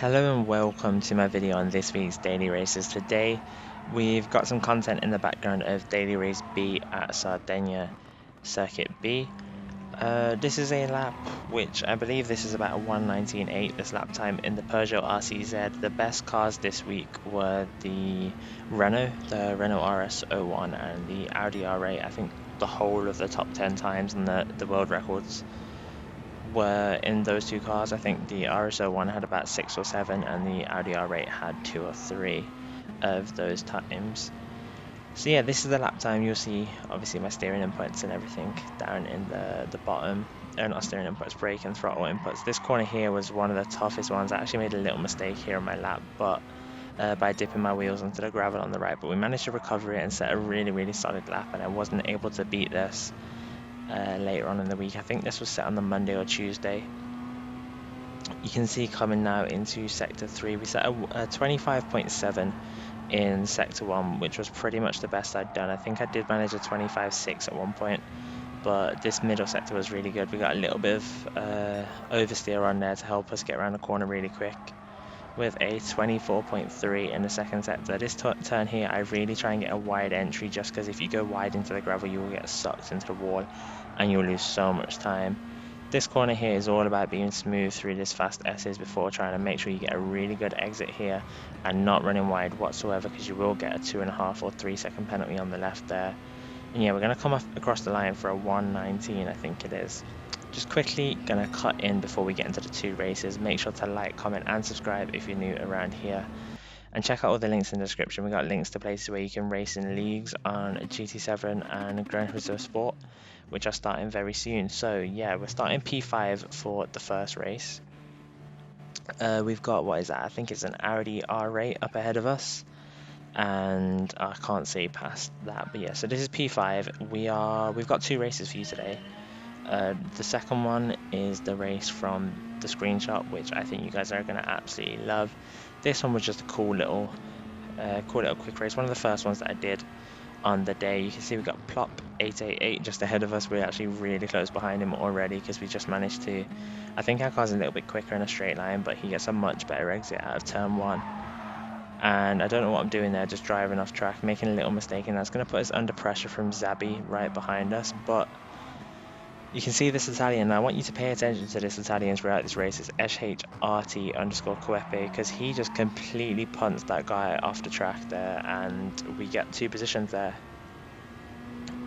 Hello and welcome to my video on this week's daily races. Today we've got some content in the background of daily race B at Sardegna Circuit B. This is a lap which I believe this is about a 1:19.8 this lap time in the Peugeot RCZ. The best cars this week were the Renault RS01 and the Audi R8. I think the whole of the top 10 times and the world records were in those two cars. I think the RS01 had about 6 or 7 and the Audi R8 had 2 or 3 of those times. So yeah, this is the lap time. You'll see obviously my steering inputs and everything down in the bottom. Not steering inputs, brake and throttle inputs. This corner here was one of the toughest ones. I actually made a little mistake here on my lap, but by dipping my wheels onto the gravel on the right, but we managed to recover it and set a really solid lap, and I wasn't able to beat this later on in the week. I think this was set on the Monday or Tuesday. You can see coming now into sector 3, we set a 25.7 in sector 1, which was pretty much the best I'd done. I think I did manage a 25.6 at one point, but this middle sector was really good. We got a little bit of oversteer on there to help us get around the corner really quick with a 24.3 in the second sector. This turn here, I really try and get a wide entry, just because if you go wide into the gravel, you will get sucked into the wall and you'll lose so much time. This corner here is all about being smooth through this fast S's before trying to make sure you get a really good exit here and not running wide whatsoever, because you will get a 2.5 or 3 second penalty on the left there. And yeah, we're going to come across the line for a 1:19, I think it is. Just quickly going to cut in before we get into the two races. Make sure to like, comment and subscribe if you're new around here. And check out all the links in the description. We got links to places where you can race in leagues on GT7 and Gran Turismo Sport, which are starting very soon. So yeah, we're starting P5 for the first race. We've got, what is that? I think it's an Audi R8 up ahead of us. And I can't see past that, but yeah, so this is P5. We've got two races for you today. The second one is the race from the screenshot, which I think you guys are going to absolutely love. This one was just a cool little quick race. One of the first ones that I did on the day. You can see we got Plop 888 just ahead of us. We're actually really close behind him already, because we just managed to, I think our car's a little bit quicker in a straight line, but he gets a much better exit out of turn 1. And I don't know what I'm doing there, just driving off track, making a little mistake, and that's going to put us under pressure from Zabi right behind us. But you can see this Italian, and I want you to pay attention to this Italian throughout this race. It's SHRT_Coepe, because he just completely punts that guy off the track there, and we get two positions there.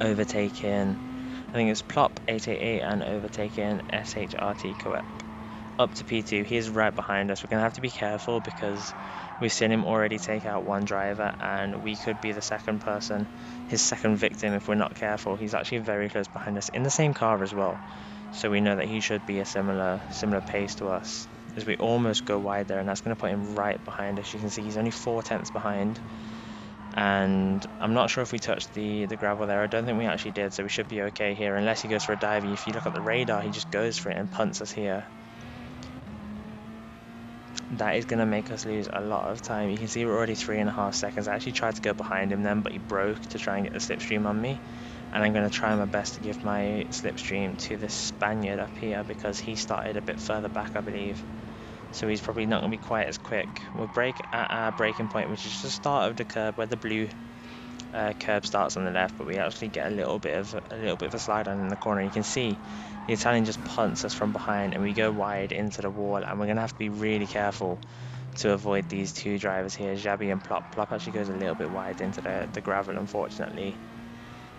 Overtaking, I think it's Plop 888 and overtaking SHRT Coepe up to P2. He is right behind us. We're going to have to be careful, because we've seen him already take out one driver, and we could be the second person, his second victim, if we're not careful. He's actually very close behind us in the same car as well, so we know that he should be a similar pace to us, as we almost go wide there, and that's going to put him right behind us. You can see he's only 4 tenths behind, and I'm not sure if we touched the gravel there. I don't think we actually did, so we should be okay here, unless he goes for a dive. If you look at the radar, he just goes for it and punts us here. That is going to make us lose a lot of time. You can see we're already 3.5 seconds. I actually tried to go behind him then, but he broke to try and get the slipstream on me. And I'm going to try my best to give my slipstream to this Spaniard up here, because he started a bit further back, I believe. So he's probably not going to be quite as quick. We'll brake at our braking point, which is the start of the curb, where the blue curb starts on the left, but we actually get a little bit of a slide on in the corner. You can see the Italian just punts us from behind, and we go wide into the wall, and we're gonna have to be really careful to avoid these two drivers here, Xabi and Plop. Plop actually goes a little bit wide into the gravel, unfortunately,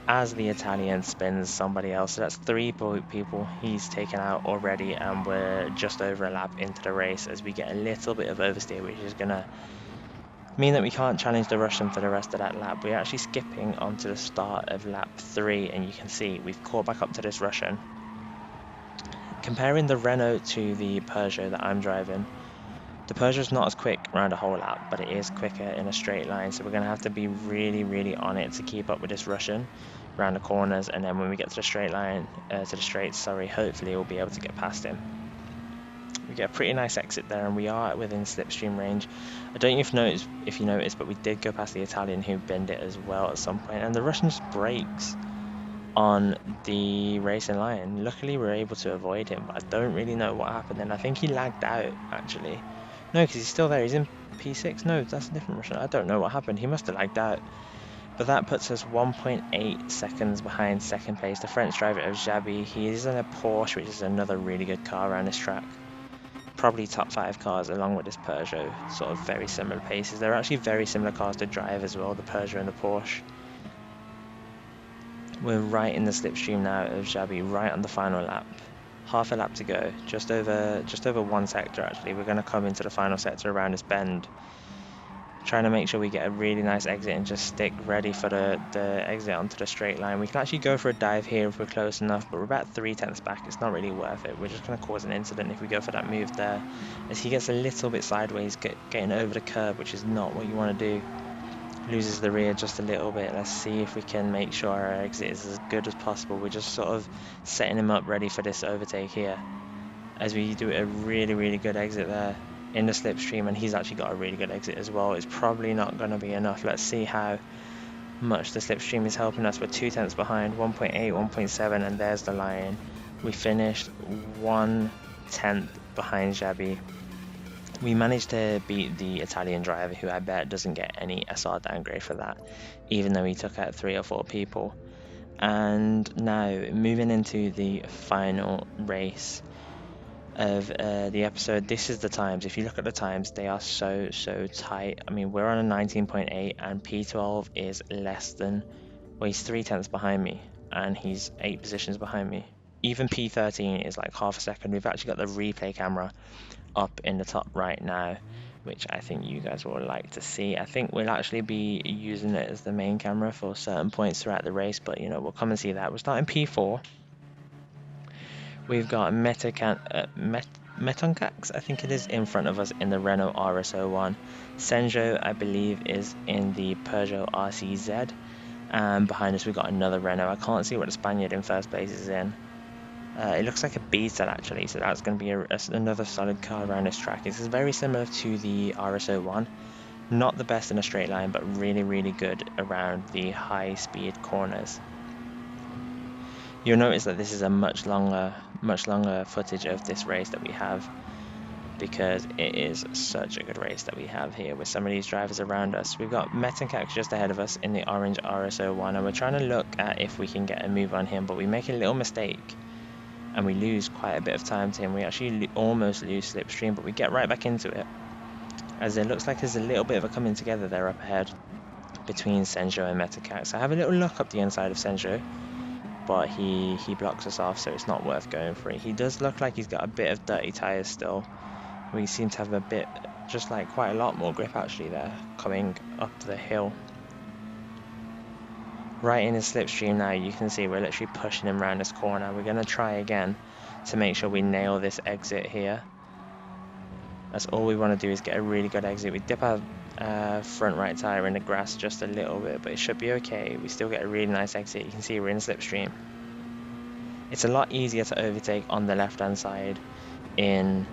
as the Italian spins somebody else. So that's 3 people he's taken out already, and we're just over a lap into the race, as we get a little bit of oversteer, which is gonna mean that we can't challenge the Russian for the rest of that lap. We're actually skipping onto the start of lap 3, and you can see we've caught back up to this Russian. Comparing the Renault to the Peugeot that I'm driving, the Peugeot's not as quick around a whole lap, but it is quicker in a straight line, so we're going to have to be really on it to keep up with this Russian around the corners, and then when we get to the straight line, hopefully we'll be able to get past him. We get a pretty nice exit there, and we are within slipstream range. I don't know if you noticed, but we did go past the Italian who binned it as well at some point, and the Russian just brakes on the racing line. Luckily we were able to avoid him, but I don't really know what happened then. I think he lagged out actually, No, because he's still there. He's in P6. No, that's a different Russian. I don't know what happened. He must have lagged out. But that puts us 1.8 seconds behind second place. The French driver of Xabi. He is in a Porsche, which is another really good car around this track. Probably top 5 cars along with this Peugeot. Sort of very similar paces. They're actually very similar cars to drive as well, the Peugeot and the Porsche. We're right in the slipstream now of Xabi, right on the final lap. Half a lap to go, just over one sector actually. We're going to come into the final sector around this bend. Trying to make sure we get a really nice exit and just stick ready for the exit onto the straight line. We can actually go for a dive here if we're close enough, but we're about 3/10 back. It's not really worth it. We're just going to cause an incident if we go for that move there, as he gets a little bit sideways, getting over the curb, which is not what you want to do. Loses the rear just a little bit. Let's see if we can make sure our exit is as good as possible. We're just sort of setting him up ready for this overtake here, as we do a really good exit there in the slipstream, and he's actually got a really good exit as well. It's probably not going to be enough. Let's see how much the slipstream is helping us. We're 2/10 behind, 1.8, 1.7, and there's the line. We finished 1/10 behind Xabi. We managed to beat the Italian driver, who I bet doesn't get any SR downgrade for that, even though he took out 3 or 4 people. And now moving into the final race of the episode. This is the times. If you look at the times, they are so tight. I mean, we're on a 19.8 and P12 is less than, well, he's 3/10 behind me and he's 8 positions behind me. Even P13 is like half a second. We've actually got the replay camera up in the top right now, which I think you guys will like to see. I think we'll actually be using it as the main camera for certain points throughout the race, but you know, we'll come and see that. We're starting P4. We've got Metoncax, I think it is, in front of us in the Renault RS01. Senjo, I believe, is in the Peugeot RCZ. And behind us we've got another Renault. I can't see what the Spaniard in first place is in. It looks like a Beetle actually, so that's going to be another solid car around this track. This is very similar to the RS01. Not the best in a straight line, but really good around the high speed corners. You'll notice that this is a much longer footage of this race that we have, because it is such a good race that we have here with some of these drivers around us. We've got Metoncax just ahead of us in the orange RS01, and we're trying to look at if we can get a move on him, but we make a little mistake and we lose quite a bit of time to him. We actually almost lose slipstream, but we get right back into it, as it looks like there's a little bit of a coming together there up ahead between Senjo and Metoncax. I have a little look up the inside of Senjo, but he blocks us off, so it's not worth going for it. He does look like he's got a bit of dirty tyres still. We seem to have a bit, just like quite a lot more grip actually there, coming up the hill. Right in his slipstream now, you can see we're literally pushing him around this corner. We're going to try again to make sure we nail this exit here. That's all we want to do, is get a really good exit. We dip our front right tyre in the grass just a little bit, but it should be okay. We still get a really nice exit. You can see we're in slipstream. It's a lot easier to overtake on the left hand side in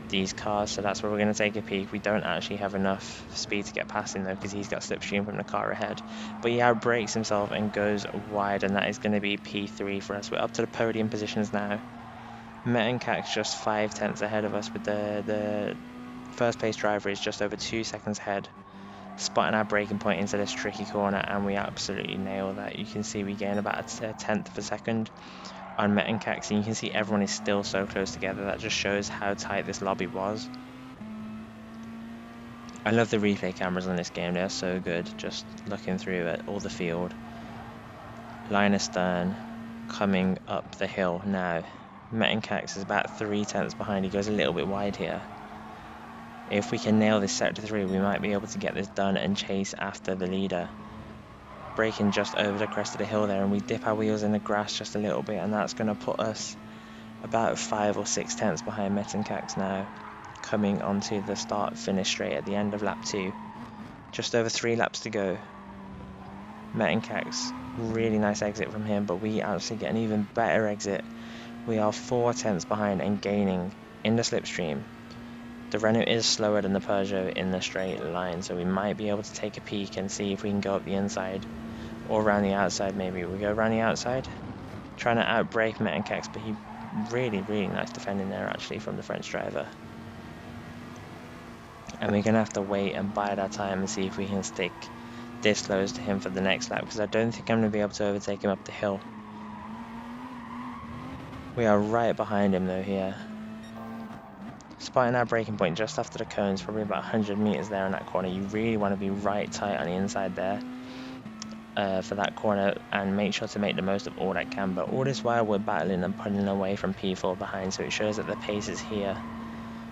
these cars, so that's where we're going to take a peek. We don't actually have enough speed to get past him though, because he's got slipstream from the car ahead, but he outbrakes himself and goes wide, and that is going to be P3 for us. We're up to the podium positions now. Metoncax just 5/10 ahead of us, with the first place driver is just over 2 seconds ahead. Spotting our braking point into this tricky corner, and we absolutely nail that. You can see we gain about a 1/10 of a second on Metoncax, and you can see everyone is still so close together. That just shows how tight this lobby was. I love the replay cameras on this game. They're so good, just looking through at all the field. Line astern coming up the hill now. Metoncax is about 3/10 behind. He goes a little bit wide here. If we can nail this sector 3, we might be able to get this done and chase after the leader. Braking just over the crest of the hill there, and we dip our wheels in the grass just a little bit, and that's going to put us about 5 or 6/10 behind Metoncax now, coming onto the start finish straight at the end of lap 2. Just over 3 laps to go. Metoncax, really nice exit from him, but we actually get an even better exit. We are 4/10 behind and gaining in the slipstream. The Renault is slower than the Peugeot in the straight line, so we might be able to take a peek and see if we can go up the inside or around the outside. Maybe we go around the outside, trying to outbrake Metoncax, but he really nice defending there actually from the French driver. And we're going to have to wait and bide our time and see if we can stick this close to him for the next lap, because I don't think I'm going to be able to overtake him up the hill. We are right behind him though here. Spotting our braking point just after the cones, probably about 100 meters there in that corner. You really want to be right tight on the inside there for that corner and make sure to make the most of all that can. But all this while we're battling and pulling away from P4 behind, so it shows that the pace is here.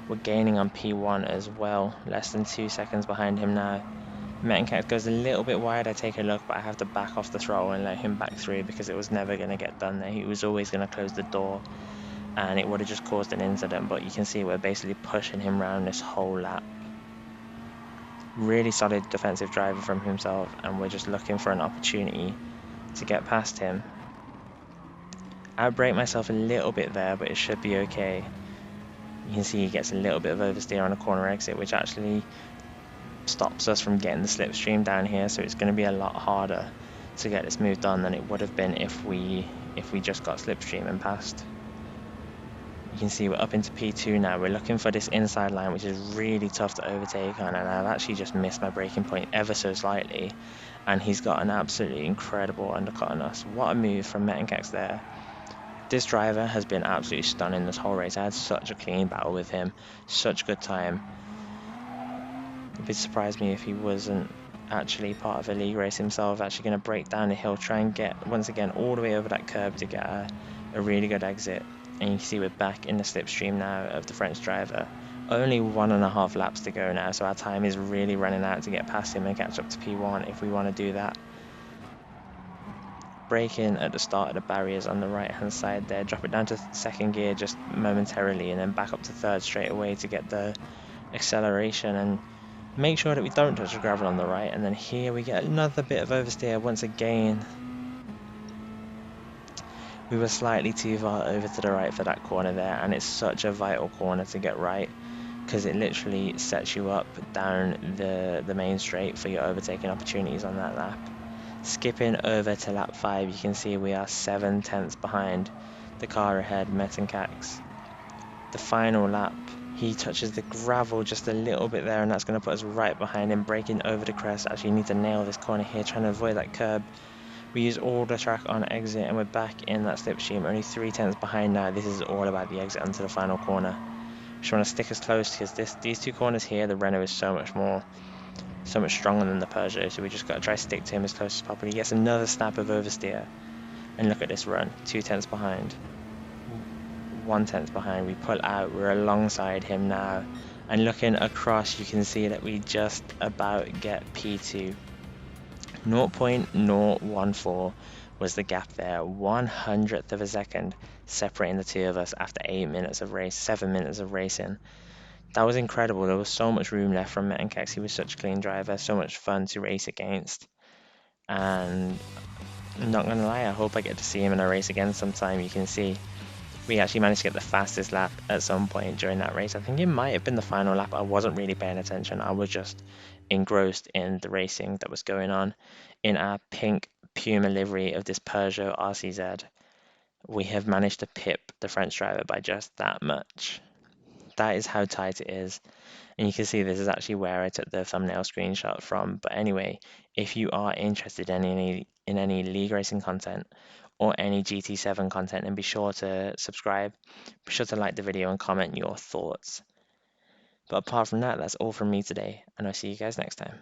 We're gaining on P1 as well, less than 2 seconds behind him now. Mettenkax goes a little bit wide, I take a look, but I have to back off the throttle and let him back through because it was never going to get done there. He was always going to close the door and it would have just caused an incident, but you can see we're basically pushing him around this whole lap. Really solid defensive driver from himself, and we're just looking for an opportunity to get past him. I brake myself a little bit there, but it should be okay. You can see he gets a little bit of oversteer on a corner exit, which actually stops us from getting the slipstream down here, so it's going to be a lot harder to get this moved on than it would have been if we just got slipstream and passed. You can see we're up into P2 now. We're looking for this inside line, which is really tough to overtake on, and I've actually just missed my braking point ever so slightly, and he's got an absolutely incredible undercut on us. What a move from Mettenkax there. This driver has been absolutely stunning this whole race. I had such a clean battle with him, such good time. It would surprise me if he wasn't actually part of a league race himself, actually going to break down the hill, try and get, once again, all the way over that curb to get a really good exit. And you can see we're back in the slipstream now of the French driver. Only 1.5 laps to go now, so our time is really running out to get past him and catch up to P1 if we want to do that. Brake in at the start of the barriers on the right hand side there, drop it down to second gear just momentarily, and then back up to third straight away to get the acceleration and make sure that we don't touch the gravel on the right. And then here we get another bit of oversteer once again. We were slightly too far over to the right for that corner there, and it's such a vital corner to get right because it literally sets you up down the main straight for your overtaking opportunities on that lap. Skipping over to lap 5, you can see we are 7 tenths behind the car ahead, Mettenkax. The final lap, he touches the gravel just a little bit there, and that's going to put us right behind him, braking over the crest. Actually need to nail this corner here, trying to avoid that curb. We use all the track on exit, and we're back in that slipstream, only 3 tenths behind now. This is all about the exit onto the final corner. Just want to stick as close, because these two corners here, the Renault is so much stronger than the Peugeot, so we just got to try to stick to him as close as possible. He gets another snap of oversteer, and look at this run, 2 tenths behind. 1 tenth behind, we pull out, we're alongside him now, and looking across you can see that we just about get P2. 0.014 was the gap there, 100th of a second separating the two of us after 7 minutes of racing. That was incredible. There was so much room left from Mettenkax. He was such a clean driver, so much fun to race against, and I'm not gonna lie, I hope I get to see him in a race again sometime. You can see we actually managed to get the fastest lap at some point during that race. I think it might have been the final lap. I wasn't really paying attention. I was just engrossed in the racing that was going on. In our pink Puma livery of this Peugeot RCZ, we have managed to pip the French driver by just that much. That is how tight it is. And you can see this is actually where I took the thumbnail screenshot from. But anyway, if you are interested in any league racing content or any GT7 content, then be sure to subscribe, be sure to like the video and comment your thoughts. But apart from that, that's all from me today, and I'll see you guys next time.